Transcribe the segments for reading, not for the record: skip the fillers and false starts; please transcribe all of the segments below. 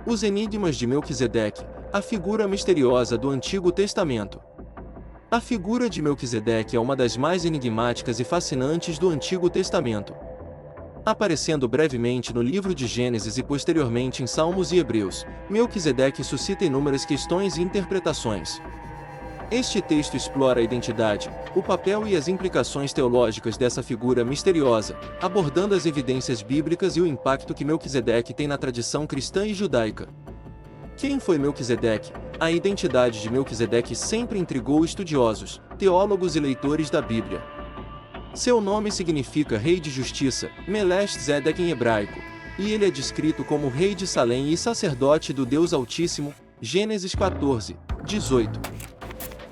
Os Enigmas de Melquisedeque, a figura misteriosa do Antigo Testamento. A figura de Melquisedeque é uma das mais enigmáticas e fascinantes do Antigo Testamento. Aparecendo brevemente no livro de Gênesis e posteriormente em Salmos e Hebreus, Melquisedeque suscita inúmeras questões e interpretações. Este texto explora a identidade, o papel e as implicações teológicas dessa figura misteriosa, abordando as evidências bíblicas e o impacto que Melquisedeque tem na tradição cristã e judaica. Quem foi Melquisedeque? A identidade de Melquisedeque sempre intrigou estudiosos, teólogos e leitores da Bíblia. Seu nome significa Rei de Justiça, Melech Zedek em hebraico, e ele é descrito como Rei de Salém e sacerdote do Deus Altíssimo, Gênesis 14, 18.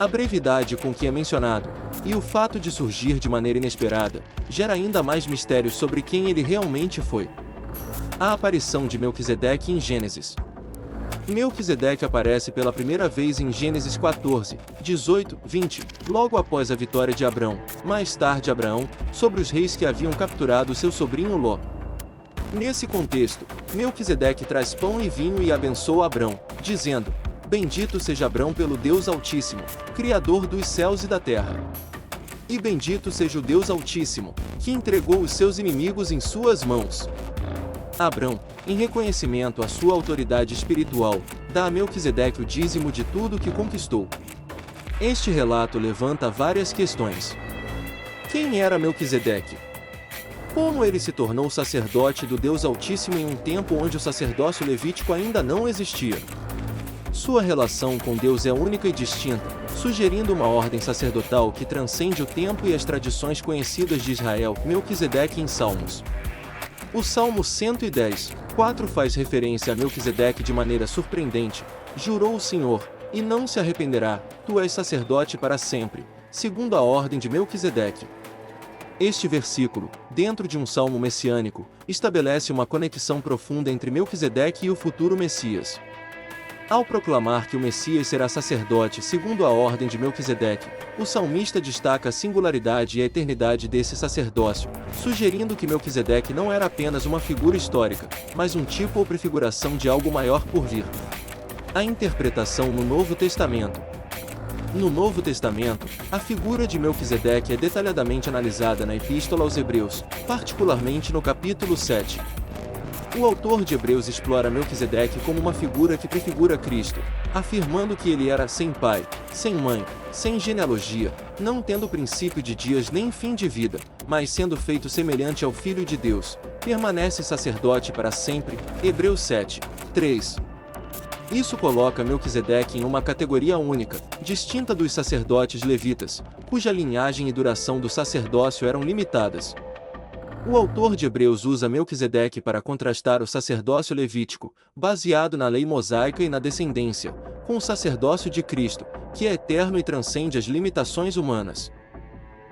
A brevidade com que é mencionado, e o fato de surgir de maneira inesperada, gera ainda mais mistérios sobre quem ele realmente foi. A aparição de Melquisedeque em Gênesis. Melquisedeque aparece pela primeira vez em Gênesis 14, 18, 20, logo após a vitória de Abrão, mais tarde Abraão, sobre os reis que haviam capturado seu sobrinho Ló. Nesse contexto, Melquisedeque traz pão e vinho e abençoa Abrão, dizendo: Bendito seja Abrão pelo Deus Altíssimo, Criador dos céus e da terra. E bendito seja o Deus Altíssimo, que entregou os seus inimigos em suas mãos. Abrão, em reconhecimento à sua autoridade espiritual, dá a Melquisedeque o dízimo de tudo que conquistou. Este relato levanta várias questões. Quem era Melquisedeque? Como ele se tornou sacerdote do Deus Altíssimo em um tempo onde o sacerdócio levítico ainda não existia? Sua relação com Deus é única e distinta, sugerindo uma ordem sacerdotal que transcende o tempo e as tradições conhecidas de Israel. Melquisedeque em Salmos. O Salmo 110, 4 faz referência a Melquisedeque de maneira surpreendente. Jurou o Senhor, e não se arrependerá, tu és sacerdote para sempre, segundo a ordem de Melquisedeque. Este versículo, dentro de um salmo messiânico, estabelece uma conexão profunda entre Melquisedeque e o futuro Messias. Ao proclamar que o Messias será sacerdote segundo a ordem de Melquisedeque, o salmista destaca a singularidade e a eternidade desse sacerdócio, sugerindo que Melquisedeque não era apenas uma figura histórica, mas um tipo ou prefiguração de algo maior por vir. A interpretação no Novo Testamento. No Novo Testamento, a figura de Melquisedeque é detalhadamente analisada na Epístola aos Hebreus, particularmente no capítulo 7. O autor de Hebreus explora Melquisedeque como uma figura que prefigura Cristo, afirmando que ele era sem pai, sem mãe, sem genealogia, não tendo princípio de dias nem fim de vida, mas sendo feito semelhante ao Filho de Deus, permanece sacerdote para sempre. Hebreus 7, 3. Isso coloca Melquisedeque em uma categoria única, distinta dos sacerdotes levitas, cuja linhagem e duração do sacerdócio eram limitadas. O autor de Hebreus usa Melquisedeque para contrastar o sacerdócio levítico, baseado na lei mosaica e na descendência, com o sacerdócio de Cristo, que é eterno e transcende as limitações humanas.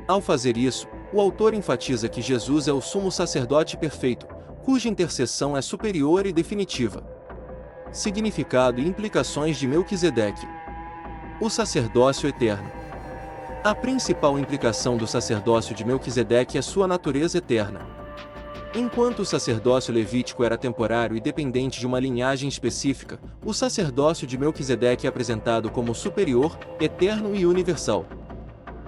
Ao fazer isso, o autor enfatiza que Jesus é o sumo sacerdote perfeito, cuja intercessão é superior e definitiva. Significado e implicações de Melquisedeque. O sacerdócio eterno. A principal implicação do sacerdócio de Melquisedeque é sua natureza eterna. Enquanto o sacerdócio levítico era temporário e dependente de uma linhagem específica, o sacerdócio de Melquisedeque é apresentado como superior, eterno e universal.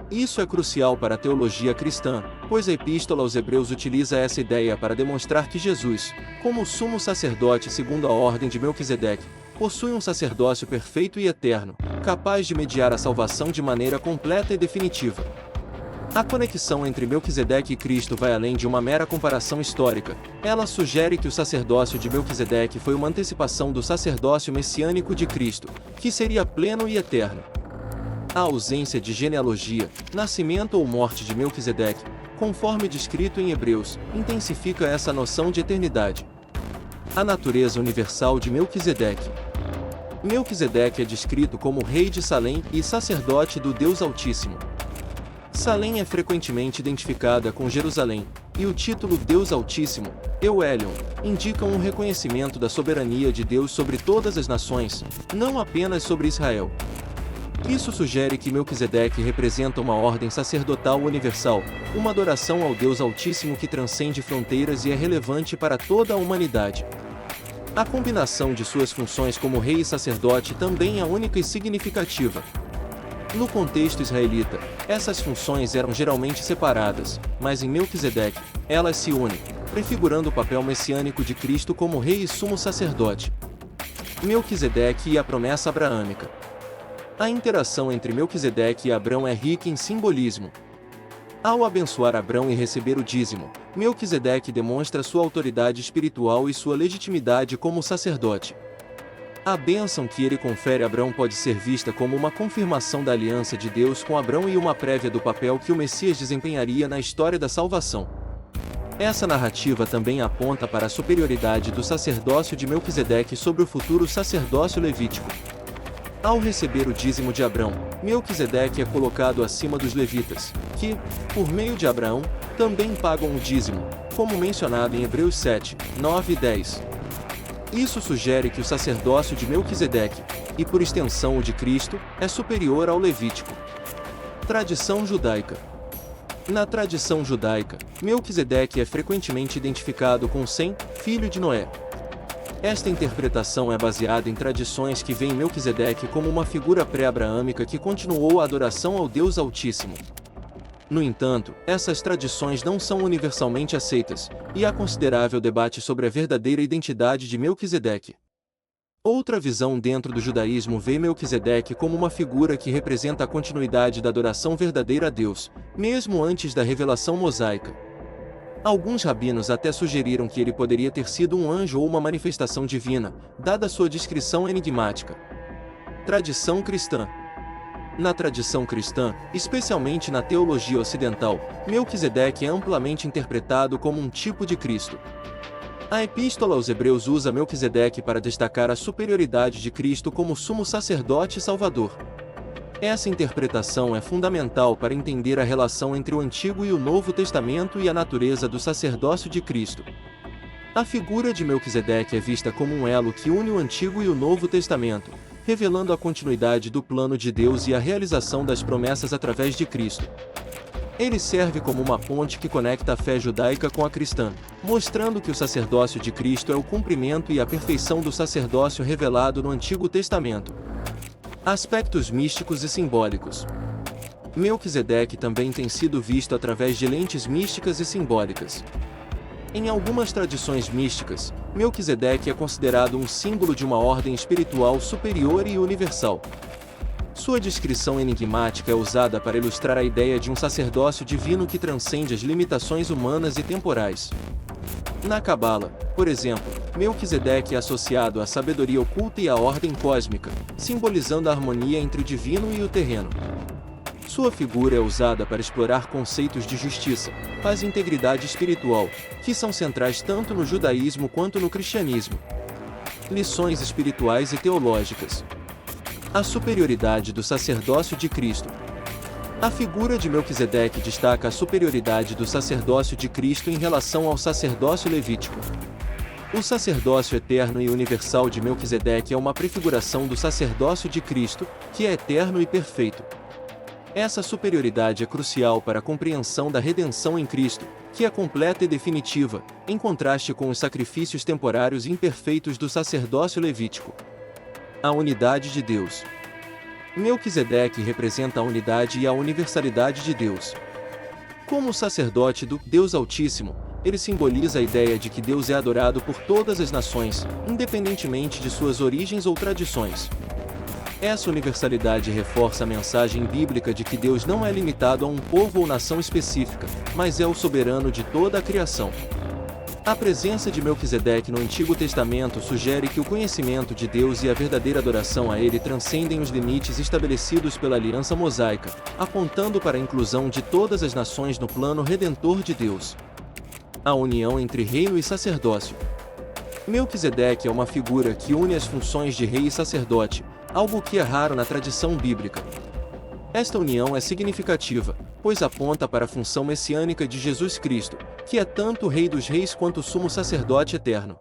Isso é crucial para a teologia cristã, pois a Epístola aos Hebreus utiliza essa ideia para demonstrar que Jesus, como sumo sacerdote segundo a ordem de Melquisedeque, possui um sacerdócio perfeito e eterno, capaz de mediar a salvação de maneira completa e definitiva. A conexão entre Melquisedeque e Cristo vai além de uma mera comparação histórica. Ela sugere que o sacerdócio de Melquisedeque foi uma antecipação do sacerdócio messiânico de Cristo, que seria pleno e eterno. A ausência de genealogia, nascimento ou morte de Melquisedeque, conforme descrito em Hebreus, intensifica essa noção de eternidade. A natureza universal de Melquisedeque. Melquisedeque é descrito como rei de Salém e sacerdote do Deus Altíssimo. Salém é frequentemente identificada com Jerusalém, e o título Deus Altíssimo, Euelion, indica um reconhecimento da soberania de Deus sobre todas as nações, não apenas sobre Israel. Isso sugere que Melquisedeque representa uma ordem sacerdotal universal, uma adoração ao Deus Altíssimo que transcende fronteiras e é relevante para toda a humanidade. A combinação de suas funções como rei e sacerdote também é única e significativa. No contexto israelita, essas funções eram geralmente separadas, mas em Melquisedeque, elas se unem, prefigurando o papel messiânico de Cristo como rei e sumo sacerdote. Melquisedeque e a promessa abraâmica. A interação entre Melquisedeque e Abrão é rica em simbolismo. Ao abençoar Abrão e receber o dízimo, Melquisedeque demonstra sua autoridade espiritual e sua legitimidade como sacerdote. A bênção que ele confere a Abrão pode ser vista como uma confirmação da aliança de Deus com Abrão e uma prévia do papel que o Messias desempenharia na história da salvação. Essa narrativa também aponta para a superioridade do sacerdócio de Melquisedeque sobre o futuro sacerdócio levítico. Ao receber o dízimo de Abrão, Melquisedeque é colocado acima dos levitas, que, por meio de Abraão, também pagam o dízimo, como mencionado em Hebreus 7, 9 e 10. Isso sugere que o sacerdócio de Melquisedeque, e por extensão o de Cristo, é superior ao levítico. Tradição judaica. Na tradição judaica, Melquisedeque é frequentemente identificado com Sem, filho de Noé. Esta interpretação é baseada em tradições que veem Melquisedeque como uma figura pré-abraâmica que continuou a adoração ao Deus Altíssimo. No entanto, essas tradições não são universalmente aceitas, e há considerável debate sobre a verdadeira identidade de Melquisedeque. Outra visão dentro do judaísmo vê Melquisedeque como uma figura que representa a continuidade da adoração verdadeira a Deus, mesmo antes da revelação mosaica. Alguns rabinos até sugeriram que ele poderia ter sido um anjo ou uma manifestação divina, dada sua descrição enigmática. Tradição cristã. Na tradição cristã, especialmente na teologia ocidental, Melquisedeque é amplamente interpretado como um tipo de Cristo. A Epístola aos Hebreus usa Melquisedeque para destacar a superioridade de Cristo como sumo sacerdote e salvador. Essa interpretação é fundamental para entender a relação entre o Antigo e o Novo Testamento e a natureza do sacerdócio de Cristo. A figura de Melquisedeque é vista como um elo que une o Antigo e o Novo Testamento, revelando a continuidade do plano de Deus e a realização das promessas através de Cristo. Ele serve como uma ponte que conecta a fé judaica com a cristã, mostrando que o sacerdócio de Cristo é o cumprimento e a perfeição do sacerdócio revelado no Antigo Testamento. Aspectos místicos e simbólicos. Melquisedeque também tem sido visto através de lentes místicas e simbólicas. Em algumas tradições místicas, Melquisedeque é considerado um símbolo de uma ordem espiritual superior e universal. Sua descrição enigmática é usada para ilustrar a ideia de um sacerdócio divino que transcende as limitações humanas e temporais. Na Cabala, por exemplo, Melquisedeque é associado à sabedoria oculta e à ordem cósmica, simbolizando a harmonia entre o divino e o terreno. Sua figura é usada para explorar conceitos de justiça, paz e integridade espiritual, que são centrais tanto no judaísmo quanto no cristianismo. Lições espirituais e teológicas. A superioridade do sacerdócio de Cristo. A figura de Melquisedeque destaca a superioridade do sacerdócio de Cristo em relação ao sacerdócio levítico. O sacerdócio eterno e universal de Melquisedeque é uma prefiguração do sacerdócio de Cristo, que é eterno e perfeito. Essa superioridade é crucial para a compreensão da redenção em Cristo, que é completa e definitiva, em contraste com os sacrifícios temporários e imperfeitos do sacerdócio levítico. A unidade de Deus. Melquisedeque representa a unidade e a universalidade de Deus. Como sacerdote do Deus Altíssimo, ele simboliza a ideia de que Deus é adorado por todas as nações, independentemente de suas origens ou tradições. Essa universalidade reforça a mensagem bíblica de que Deus não é limitado a um povo ou nação específica, mas é o soberano de toda a criação. A presença de Melquisedeque no Antigo Testamento sugere que o conhecimento de Deus e a verdadeira adoração a ele transcendem os limites estabelecidos pela aliança mosaica, apontando para a inclusão de todas as nações no plano redentor de Deus. A união entre reino e sacerdócio. Melquisedeque é uma figura que une as funções de rei e sacerdote, algo que é raro na tradição bíblica. Esta união é significativa, pois aponta para a função messiânica de Jesus Cristo, que é tanto o Rei dos Reis quanto o sumo sacerdote eterno.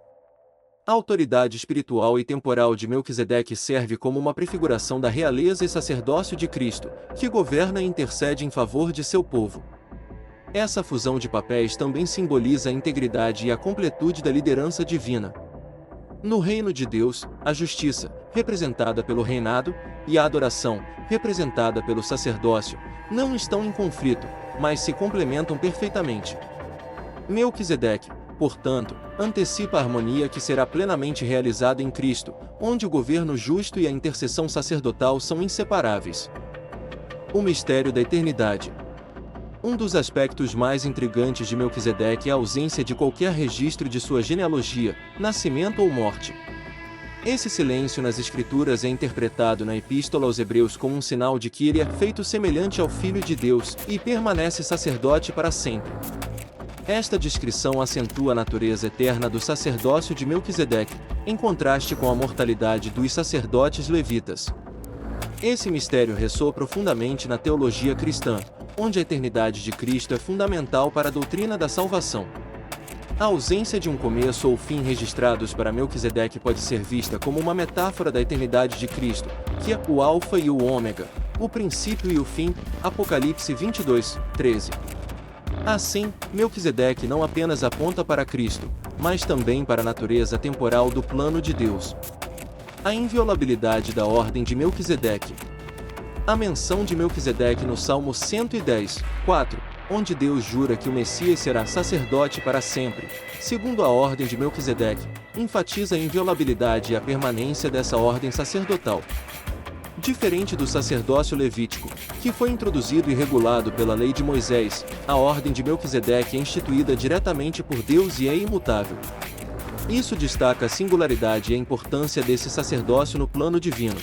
A autoridade espiritual e temporal de Melquisedeque serve como uma prefiguração da realeza e sacerdócio de Cristo, que governa e intercede em favor de seu povo. Essa fusão de papéis também simboliza a integridade e a completude da liderança divina. No reino de Deus, a justiça, representada pelo reinado, e a adoração, representada pelo sacerdócio, não estão em conflito, mas se complementam perfeitamente. Melquisedeque, portanto, antecipa a harmonia que será plenamente realizada em Cristo, onde o governo justo e a intercessão sacerdotal são inseparáveis. O mistério da eternidade. Um dos aspectos mais intrigantes de Melquisedeque é a ausência de qualquer registro de sua genealogia, nascimento ou morte. Esse silêncio nas Escrituras é interpretado na Epístola aos Hebreus como um sinal de que ele é feito semelhante ao Filho de Deus e permanece sacerdote para sempre. Esta descrição acentua a natureza eterna do sacerdócio de Melquisedeque, em contraste com a mortalidade dos sacerdotes levitas. Esse mistério ressoa profundamente na teologia cristã, onde a eternidade de Cristo é fundamental para a doutrina da salvação. A ausência de um começo ou fim registrados para Melquisedeque pode ser vista como uma metáfora da eternidade de Cristo, que é o Alfa e o Ômega, o princípio e o fim, Apocalipse 22, 13. Assim, Melquisedeque não apenas aponta para Cristo, mas também para a natureza temporal do plano de Deus. A inviolabilidade da ordem de Melquisedeque. A menção de Melquisedeque no Salmo 110, 4, onde Deus jura que o Messias será sacerdote para sempre, segundo a ordem de Melquisedeque, enfatiza a inviolabilidade e a permanência dessa ordem sacerdotal. Diferente do sacerdócio levítico, que foi introduzido e regulado pela lei de Moisés, a ordem de Melquisedeque é instituída diretamente por Deus e é imutável. Isso destaca a singularidade e a importância desse sacerdócio no plano divino.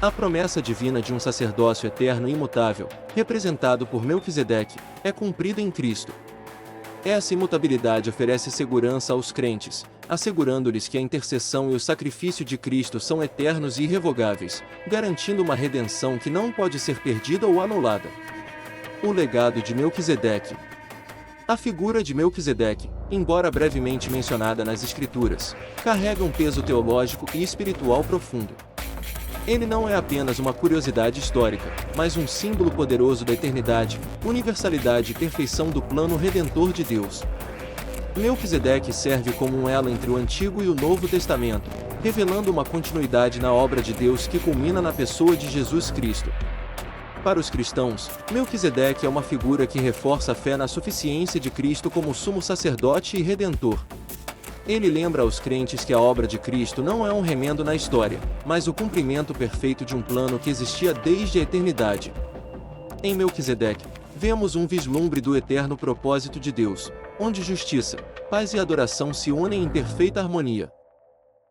A promessa divina de um sacerdócio eterno e imutável, representado por Melquisedeque, é cumprida em Cristo. Essa imutabilidade oferece segurança aos crentes, assegurando-lhes que a intercessão e o sacrifício de Cristo são eternos e irrevogáveis, garantindo uma redenção que não pode ser perdida ou anulada. O legado de Melquisedeque. A figura de Melquisedeque, embora brevemente mencionada nas Escrituras, carrega um peso teológico e espiritual profundo. Ele não é apenas uma curiosidade histórica, mas um símbolo poderoso da eternidade, universalidade e perfeição do plano redentor de Deus. Melquisedeque serve como um elo entre o Antigo e o Novo Testamento, revelando uma continuidade na obra de Deus que culmina na pessoa de Jesus Cristo. Para os cristãos, Melquisedeque é uma figura que reforça a fé na suficiência de Cristo como sumo sacerdote e redentor. Ele lembra aos crentes que a obra de Cristo não é um remendo na história, mas o cumprimento perfeito de um plano que existia desde a eternidade. Em Melquisedeque, vemos um vislumbre do eterno propósito de Deus, onde justiça, paz e adoração se unem em perfeita harmonia.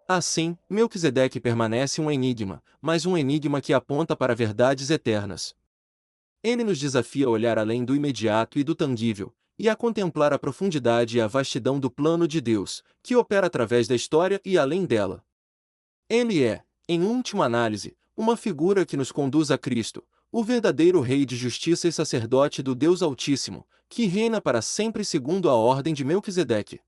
Assim, Melquisedeque permanece um enigma, mas um enigma que aponta para verdades eternas. Ele nos desafia a olhar além do imediato e do tangível, e a contemplar a profundidade e a vastidão do plano de Deus, que opera através da história e além dela. Ele é, em última análise, uma figura que nos conduz a Cristo, o verdadeiro Rei de justiça e sacerdote do Deus Altíssimo, que reina para sempre segundo a ordem de Melquisedeque.